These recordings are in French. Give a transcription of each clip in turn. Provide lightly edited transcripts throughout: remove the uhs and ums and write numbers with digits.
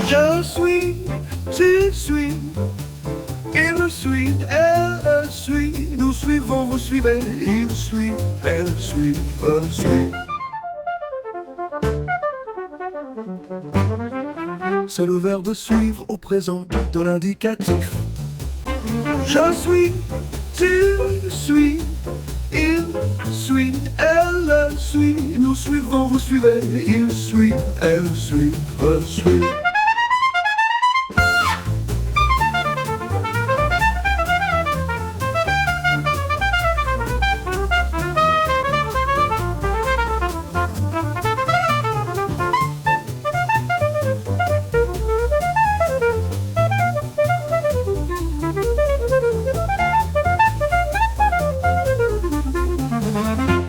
Je suis, tu suis, il suit, elle suit, nous suivons, vous suivez, il suit, elle suit, elle suit. C'est le verbe suivre au présent de l'indicatif. Je suis, tu suis, il suit, elle suit, nous suivons, vous suivez, il suit, elle suit, elle suit.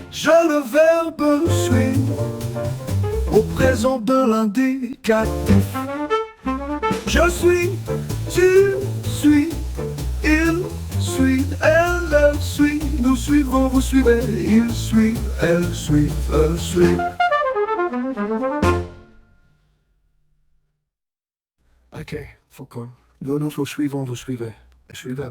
Je le verbe suivre au présent de l'indicatif. Je suis, tu suis, il suit, elle suit, nous suivons, vous suivez, il suit, elle suit, elle suit. Ok, faut qu'on. Nous nous suivons, vous suivez. Suivez.